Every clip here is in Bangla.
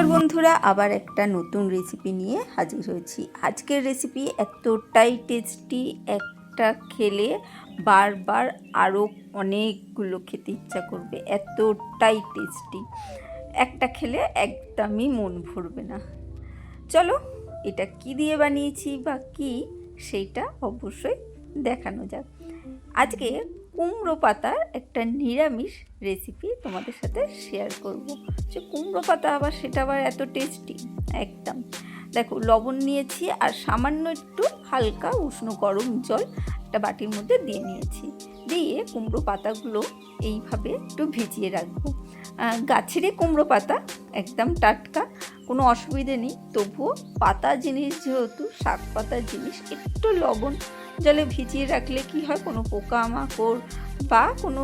নমস্কার বন্ধুরা, আবার একটা নতুন রেসিপি নিয়ে হাজির হয়েছি। আজকের রেসিপি এতটাই টেস্টি, একটা খেলে বারবার আরও অনেকগুলো খেতে ইচ্ছা করবে, এতটাই টেস্টি। একটা খেলে একদমই মন ভরবে না। চলো এটা কি দিয়ে বানিয়েছি বা কি সেইটা অবশ্যই দেখানো যাক। আজকে কুমড়ো পাতার একটা নিরামিষ রেসিপি তোমাদের সাথে শেয়ার করব। যে কুমড়ো পাতা আবার সেটা আবার এত টেস্টি একদম। দেখো, লবণ নিয়েছি আর সামান্য একটু হালকা উষ্ণ গরম জল একটা বাটির মধ্যে দিয়ে নিয়েছি। দিয়ে কুমড়ো পাতাগুলো এইভাবে একটু ভিজিয়ে রাখবো। গাছেরই কুমড়ো পাতা, একদম টাটকা, কোনো অসুবিধে নেই। তবুও পাতা জিনিস যেহেতু, শাক পাতার জিনিস, একটু লবণ জলে ভিজিয়ে রাখলে কি হয়, কোনো পোকামাকড় বা কোনো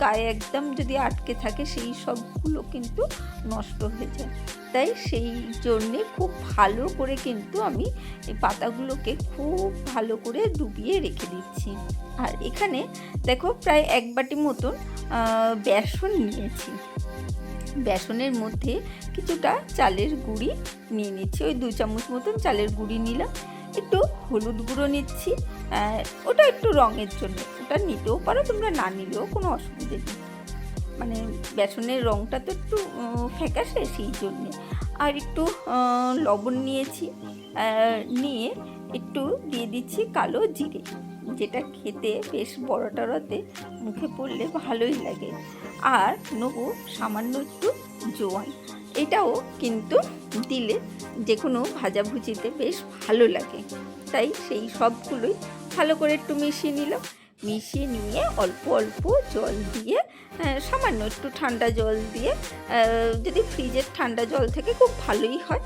গায়ে একদম যদি আটকে থাকে সেই সবগুলো কিন্তু নষ্ট হয়ে যায়। তাই সেই জন্যে খুব ভালো করে কিন্তু আমি এই পাতাগুলোকে খুব ভালো করে ডুবিয়ে রেখে দিচ্ছি। আর এখানে দেখো প্রায় 1 বাটি মতন বেসন নিয়েছি। বেসনের মধ্যে কিছুটা চালের গুঁড়ি নিয়ে নিচ্ছি, ওই 2 চামচ মতন চালের গুঁড়ি নিলাম। একটু হলুদ গুঁড়ো নিচ্ছি, ওটা একটু রঙের জন্য, ওটা নিতেও পারো তোমরা, না নিলেও কোনো অসুবিধে নেই। মানে বেসনের রঙটা তো একটু ফ্যাকাশে, সেই জন্যে। আর একটু লবণ নিয়েছি, নিয়ে একটু দিয়ে দিচ্ছি কালো জিরে, যেটা খেতে বেশ বড় টড়াতে মুখে পড়লে ভালোই লাগে। আর নেবো সামান্য একটু জোয়ান, এটাও কিন্তু দিলে যে কোনো ভাজাভুজিতে বেশ ভালো লাগে। তাই সেই সবগুলোই ভালো করে একটু মিশিয়ে নিলাম। মিশিয়ে নিয়ে অল্প অল্প জল দিয়ে, সামান্য একটু ঠান্ডা জল দিয়ে, যদি ফ্রিজের ঠান্ডা জল থেকে খুব ভালোই হয়,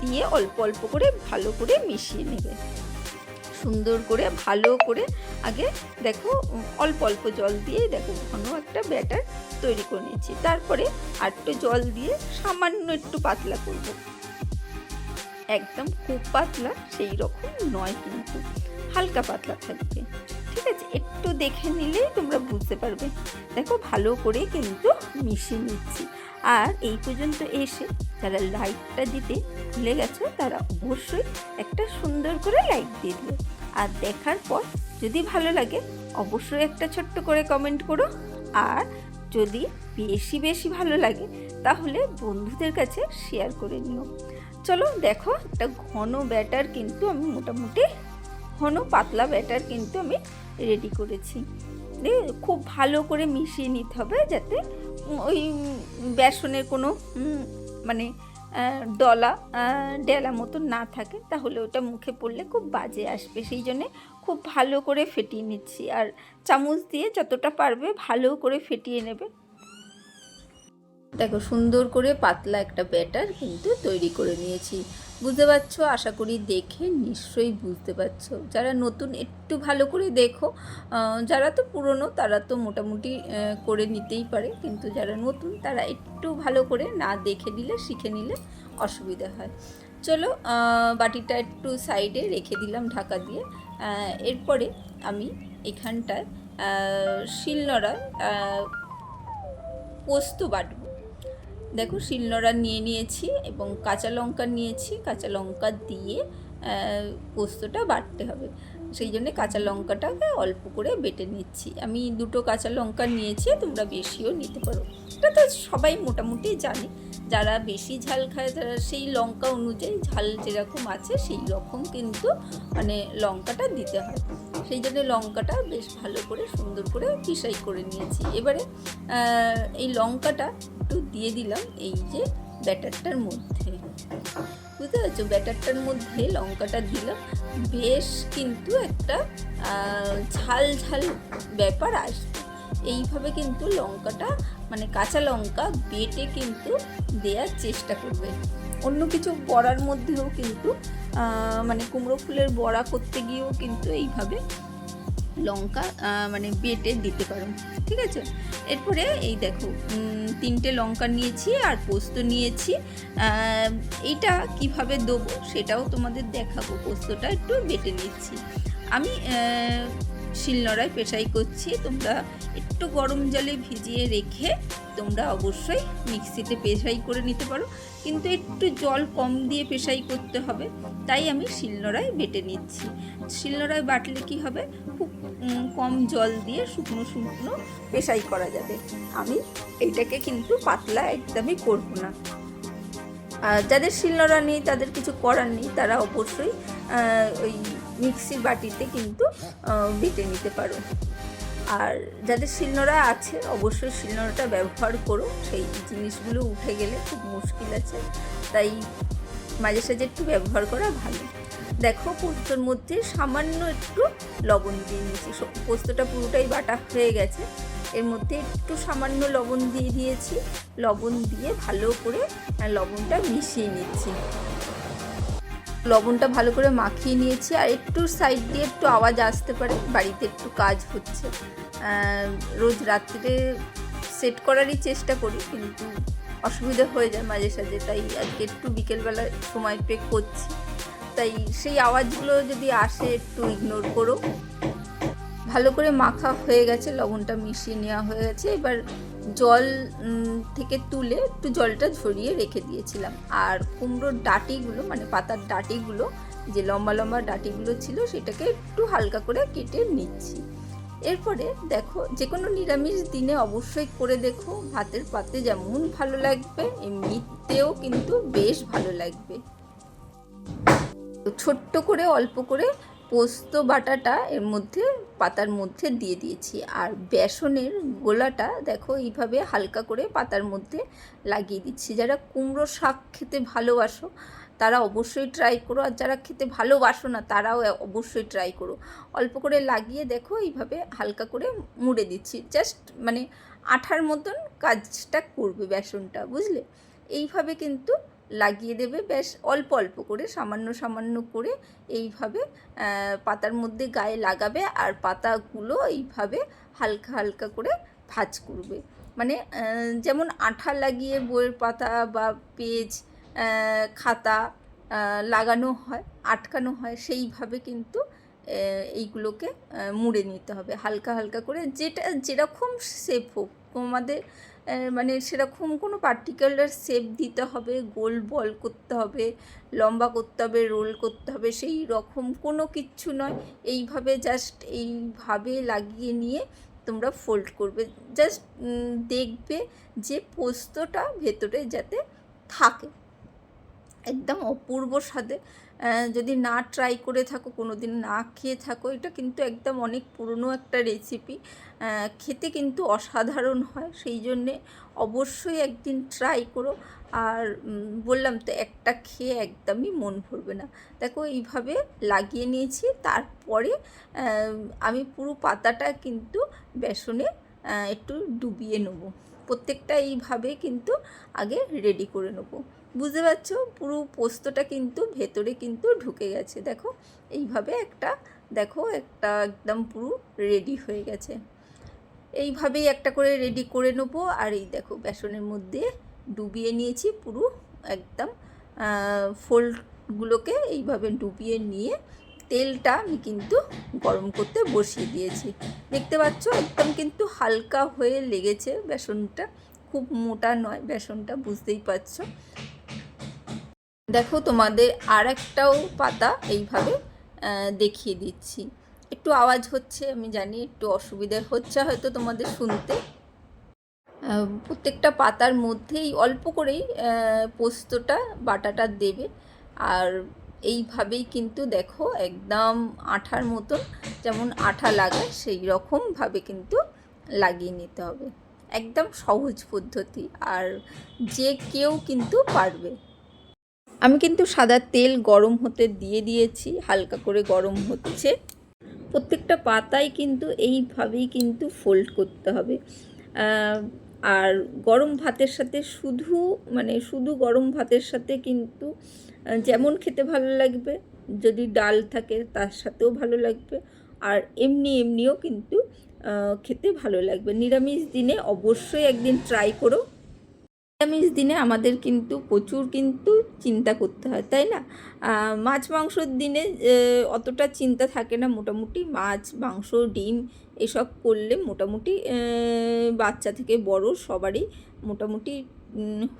দিয়ে অল্প অল্প করে ভালো করে মিশিয়ে নেবে। সুন্দর করে ভালো করে আগে দেখো অল্প অল্প জল দিয়ে দেখো ঘন একটা ব্যাটার তৈরি করে নিয়েছি। তারপরে আর একটু জল দিয়ে সামান্য একটু পাতলা করব, একদম খুব পাতলা সেই রকম নয়, কিন্তু হালকা পাতলা থাকবে। ঠিক আছে, একটু দেখে নিলেই তোমরা বুঝতে পারবে। দেখো ভালো করে কিন্তু মিশিয়ে নিচ্ছি। আর এই পর্যন্ত এসে যারা লাইকটা দিতে ভুলে গেছো তারা অবশ্যই একটা সুন্দর করে লাইক দিয়ে দিও। আর দেখার পর যদি ভালো লাগে অবশ্যই একটা ছোট্ট করে কমেন্ট করো। আর যদি বেশি বেশি ভালো লাগে তাহলে বন্ধুদের কাছে শেয়ার করে নিও। চলো দেখো, একটা ঘন ব্যাটার কিন্তু আমি মোটামুটি ঘন পাতলা ব্যাটার কিন্তু আমি রেডি করেছি। খুব ভালো করে মিশিয়ে নিতে হবে, যাতে ওই বেসনের কোনো মানে ডেলা মতন না থাকে, তাহলে ওটা মুখে পড়লে খুব বাজে আসবে। সেই জন্যে খুব ভালো করে ফেটিয়ে নিচ্ছি। আর চামচ দিয়ে যতটা পারবে ভালো করে ফেটিয়ে নেবে। দেখো সুন্দর করে পাতলা একটা ব্যাটার কিন্তু তৈরি করে নিয়েছি। বুঝতে পারছো? আশা করি দেখে নিশ্চয়ই বুঝতে পারছো। যারা নতুন একটু ভালো করে দেখো, যারা তো পুরনো তারা তো মোটামুটি করে নিতেই পারে, কিন্তু যারা নতুন তারা একটু ভালো করে না দেখে নিলে, শিখে নিলে অসুবিধা হয়। চলো বাটিটা একটু সাইডে রেখে দিলাম ঢাকা দিয়ে। এরপরে আমি এখানটায় শিলনোড়ায় পোস্ত বাটবো। দেখো শিলনোড়া নিয়ে নিয়েছি এবং কাঁচা লঙ্কা নিয়েছি। কাঁচা লঙ্কা দিয়ে পোস্তটা বাটতে হবে, সেই জন্যে কাঁচা লঙ্কাটাকে অল্প করে বেটে নিচ্ছি। আমি 2টো কাঁচা লঙ্কা নিয়েছি, তোমরা বেশিও নিতে পারো। এটা তো সবাই মোটামুটি জানে, যারা বেশি ঝাল খায় তারা সেই লঙ্কা অনুযায়ী ঝাল যেরকম আছে সেই রকম কিন্তু মানে লঙ্কাটা দিতে হয়। সেই জন্য লঙ্কাটা বেশ ভালো করে সুন্দর করে পিষাই করে নিয়েছি। এবারে এই লঙ্কাটা একটু দিয়ে দিলাম এই যে ব্যাটারটার মধ্যে। বুঝতে পারছো? ব্যাটারটার মধ্যে লঙ্কাটা দিলাম, বেশ কিন্তু একটা ঝাল ঝাল ব্যাপার আসবে। এইভাবে কিন্তু লঙ্কাটা মানে কাঁচা লঙ্কা বেটে কিন্তু দেওয়ার চেষ্টা করবে। অন্য কিছু বড়ার মধ্যেও কিন্তু মানে কুমড়ো ফুলের বড়া করতে গিয়েও কিন্তু এইভাবে লঙ্কা মানে বেটে দিতে পারো। ঠিক আছে, এরপরে এই দেখো 3টে লঙ্কা নিয়েছি আর পোস্ত নিয়েছি। এইটা কিভাবে দেবো সেটাও তোমাদের দেখাবো। পোস্তটা একটু বেটে নিচ্ছি আমি, শিলনোড়ায় পেশাই করছি। তোমরা একটু গরম জলে ভিজিয়ে রেখে তোমরা অবশ্যই মিক্সিতে পেশাই করে নিতে পারো, কিন্তু একটু জল কম দিয়ে পেশাই করতে হবে, তাই আমি শিলনোড়ায় বেটে নিচ্ছি। শিলনোড়ায় বাটলে কি হবে, খুব কম জল দিয়ে শুকনো শুকনো পেশাই করা যাবে। আমি এইটাকে কিন্তু পাতলা একদমই করব না। যাদের শিলনোড়া নেই তাদের কিছু করার নেই, তারা অবশ্যই ওই মিক্সির বাটিতে কিন্তু বেটে নিতে পারো। আর যাদের শিলনোড়া আছে অবশ্যই শিলনোড়াটা ব্যবহার করো, সেই জিনিসগুলো উঠে গেলে খুব মুশকিল আছে, তাই মাঝে সাঝে একটু ব্যবহার করা ভালো। দেখো পোস্তর মধ্যে সামান্য একটু লবণ দিয়ে নিয়েছি, পোস্তটা পুরোটাই বাটা হয়ে গেছে, এর মধ্যে একটু সামান্য লবণ দিয়ে দিয়েছি। লবণ দিয়ে ভালো করে লবণটা মিশিয়ে নিচ্ছি। লবণটা ভালো করে মাখিয়ে নিয়েছি, আর একটু সাইড দিয়ে একটু আওয়াজ আসতে পারে, বাড়িতে একটু কাজ হচ্ছে। রোজ রাত্রিরে সেট করারই চেষ্টা করি, কিন্তু অসুবিধা হয়ে যায় মাঝে সাঝে, তাই আজকে একটু বিকেলবেলা সময় পেয়ে করছি, তাই সেই আওয়াজগুলো যদি আসে একটু ইগনোর করো। ভালো করে মাখা হয়ে গেছে, লবণটা মিশিয়ে নেওয়া হয়ে গেছে। এবার জল থেকে তুলে একটু জলটা ঝরিয়ে রেখে দিয়েছিলাম, আর কুমড়োর ডাঁটিগুলো মানে পাতার ডাঁটিগুলো, যে লম্বা লম্বা ডাঁটিগুলো ছিল সেটাকে একটু হালকা করে কেটে নিচ্ছি। এরপরে দেখো, যে কোনো নিরামিষ দিনে অবশ্যই করে দেখো, ভাতের পাতে যেমন ভালো লাগবে এমনিতেও কিন্তু বেশ ভালো লাগবে। ছোট্ট করে অল্প করে পোস্ত বাটাটা এর মধ্যে পাতার মধ্যে দিয়ে দিয়েছি, আর বেসনের গোলাটা দেখো এইভাবে হালকা করে পাতার মধ্যে লাগিয়ে দিচ্ছি। যারা কুমড়ো শাক খেতে ভালোবাসো তারা অবশ্যই ট্রাই করো, আর যারা খেতে ভালোবাসো না তারাও অবশ্যই ট্রাই করো। অল্প করে লাগিয়ে দেখো এইভাবে হালকা করে মুড়ে দিচ্ছি, জাস্ট মানে আঠার মতন কাজটা করবে বেসনটা, বুঝলে? এইভাবে কিন্তু লাগিয়ে দেবে, বেশ অল্প অল্প করে সামান্য সামান্য করে এইভাবে পাতার মধ্যে গায়ে লাগাবে, আর পাতাগুলো এইভাবে হালকা হালকা করে ভাঁজ করবে। মানে যেমন আঠা লাগিয়ে বইয়ের পাতা বা পেজ খাতা লাগানো হয়, আটকানো হয়, সেইভাবে কিন্তু এইগুলোকে মুড়ে নিতে হবে হালকা হালকা করে, যেটা যেরকম শেপ হোক তোমাদের, মানে সেরকম কোনো পার্টিকুলার শেপ দিতে হবে, গোল বল করতে হবে, লম্বা করতে হবে, রোল করতে হবে, সেই রকম কোনো কিচ্ছু নয়। এইভাবে জাস্ট এইভাবে লাগিয়ে নিয়ে তোমরা ফোল্ড করবে, জাস্ট দেখবে যে পোস্তটা ভেতরে যাতে থাকে, একদম অপূর্ব স্বাদে। যদি না ট্রাই করে থাকো, কোনো দিন না খেয়ে থাকো, এটা কিন্তু একদম অনেক পুরনো একটা রেসিপি, খেতে কিন্তু অসাধারণ হয়, সেই জন্যে অবশ্যই একদিন ট্রাই করো। আর বললাম তো, একটা খেয়ে একদমই মন ভরবে না। দেখো এইভাবে লাগিয়ে নিয়েছি, তারপরে আমি পুরো পাতাটা কিন্তু বেসনে একটু ডুবিয়ে নেবো। প্রত্যেকটা এইভাবে কিন্তু আগে রেডি করে নেবো। বুঝতে পারছো, পুরো পোস্তটা কিন্তু ভেতরে কিন্তু ঢুকে গেছে। দেখো এইভাবে একটা, দেখো একটা একদম পুরো রেডি হয়ে গেছে। এইভাবেই একটা করে রেডি করে নেবো। আর এই দেখো বেসনের মধ্যে ডুবিয়ে নিয়েছি পুরো একদম, ফোল্ডগুলোকে এইভাবে ডুবিয়ে নিয়ে তেলটা আমি কিন্তু গরম করতে বসিয়ে দিয়েছি। দেখতে পাচ্ছ একদম কিন্তু হালকা হয়ে লেগেছে বেসনটা, খুব মোটা নয় বেসনটা, বুঝতেই পারছো। দেখো তোমাদের আর একটাও পাতা এইভাবে দেখিয়ে দিচ্ছি। একটু আওয়াজ হচ্ছে আমি জানি, একটু অসুবিধা হচ্ছে হয়তো তোমাদের শুনতে। প্রত্যেকটা পাতার মধ্যেই অল্প করেই পোস্তটা বাটাটা দেবে, আর এইভাবেই কিন্তু দেখো একদম আঠার মতন, যেমন আঠা লাগায় সেই রকমভাবে কিন্তু লাগিয়ে নিতে হবে। একদম সহজ পদ্ধতি, আর যে কেউ কিন্তু পারবে। আমি কিন্তু সাদা তেল গরম হতে দিয়ে দিয়েছি, হালকা করে গরম হচ্ছে। প্রত্যেকটা পাতায় কিন্তু এইভাবেই কিন্তু ফোল্ড করতে হবে। আর গরম ভাতের সাথে শুধু গরম ভাতের সাথে কিন্তু যেমন খেতে ভালো লাগবে, যদি ডাল থাকে তার সাথেও ভালো লাগবে, আর এমনিও কিন্তু খেতে ভালো লাগবে। নিরামিষ দিনে অবশ্যই একদিন ট্রাই করো। নিরামিষ দিনে আমাদের কিন্তু প্রচুর কিন্তু চিন্তা করতে হয়, তাই না? মাছ মাংসর দিনে অতটা চিন্তা থাকে না, মোটামুটি মাছ মাংস ডিম এসব করলে মোটামুটি বাচ্চা থেকে বড় সবারই মোটামুটি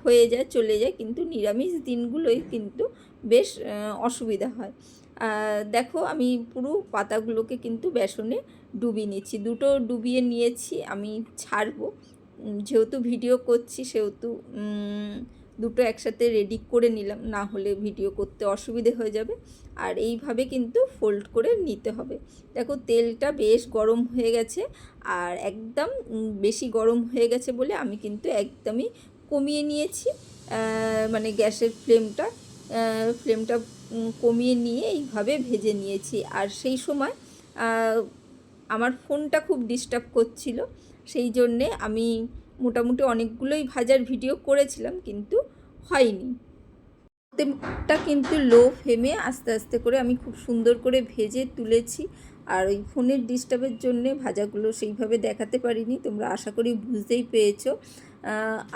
হয়ে যায়, চলে যায়। কিন্তু নিরামিষ দিনগুলোই কিন্তু বেশ অসুবিধা হয়। দেখো আমি পুরো পাতাগুলোকে কিন্তু বেসনে ডুবিয়ে নিচ্ছি, দুটো ডুবিয়ে নিয়েছি। আমি ছাড়বো, যেহেতু ভিডিও করছি সেহেতু দুটো একসাথে রেডি করে নিলাম, না হলে ভিডিও করতে অসুবিধে হয়ে যাবে। আর এইভাবে কিন্তু ফোল্ড করে নিতে হবে। দেখো তেলটা বেশ গরম হয়ে গেছে, আর একদম বেশি গরম হয়ে গেছে বলে আমি কিন্তু একদমই কমিয়ে নিয়েছি, মানে গ্যাসের ফ্লেমটা কমিয়ে নিয়ে এইভাবে ভেজে নিয়েছি। আর সেই সময় আমার ফোনটা খুব ডিস্টার্ব করছিল, সেই জন্যে আমি মোটামুটি অনেকগুলোই ভাজার ভিডিও করেছিলাম কিন্তু হয়নি। তেলটা কিন্তু লো ফ্লেমে আস্তে আস্তে করে আমি খুব সুন্দর করে ভেজে তুলেছি। আর ওই ফোনের ডিস্টার্বের জন্যে ভাজাগুলো সেইভাবে দেখাতে পারিনি, তোমরা আশা করি বুঝতেই পেরেছো।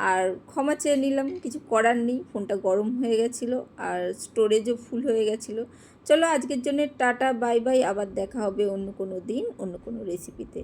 আর ক্ষমা চেয়ে নিলাম, কিছু করার নেই, ফোনটা গরম হয়ে গেছিলো আর স্টোরেজও ফুল হয়ে গেছিলো। চলো আজকের জন্য টাটা, বাই বাই, আবার দেখা হবে অন্য কোনো দিন অন্য কোনো রেসিপিতে।